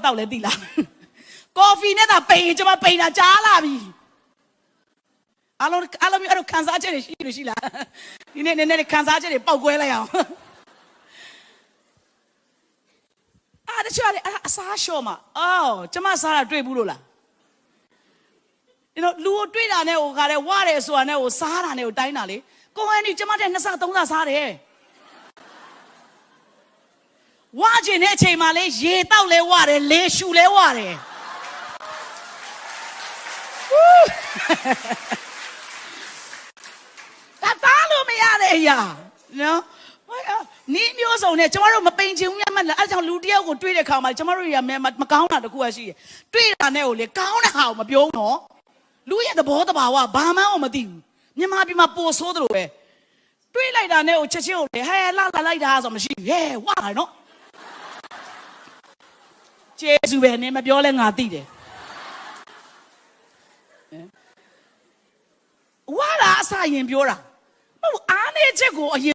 တောက်လဲသိလားကော်ဖီနဲ့သာပိန်ကျွန်မပိန်တာကြားလာပြီအားလုံးမျိုးအဲ့လိုခံစားချက်တွေရှိလားဒီနေ့နည်းနည်းခံစားချက်တွေပောက်ကွဲလိုက်အောင်တချို့ကလည်းအစားလျှော့မှာအော်ကျမစားတာတွေ့ဘူးလို့လားလူကိုတွေ့တာနဲ့ဟိုခါတဲ့ဝတယ်ဆိုတာနဲ့ဟိုစားတာနဲ့ဟိုတိုင်းတာလေကိုယ်ကနေကျမတဲ့2ဆ3ဆစားတယ်ဝကျင်တဲ့အချိန်မှာလေရေတောက်လဲဝတယ်လေရှူလဲဝတယ်တားလို့မရတဲ့အရာနော်နီးမျိုးစုံနဲ့ကျမတို့မပိန်ချင်ဘူးများမလားအဲ့ကြောင့်လူတယောက်ကိုတွေ့တဲ့ခါမှာကျမတို့ရမကောင်းတာတခုရှိတယ်တွေ့တာနဲ့ကိုလေကောင်းတာဟာကိုမပြောတော့လူရဲ့သဘောတဘာဝဘာမှမသိဘူးမြန်မာပြည်မှာပိုဆိုးတယ်လို့ပဲတွေးလိုက်တာနဲ့ကိုချက်ချင်းကိုလေဟဲလာလိုက်တာဆိုမရှိဘူးဟဲဝါတယ်နော်ကျေးဇူးပဲနင်မပြောလဲငါသိတယ်ဝါတာအစရင်ပြောတာမဟုတ်အားနေချက်ကိုအရင်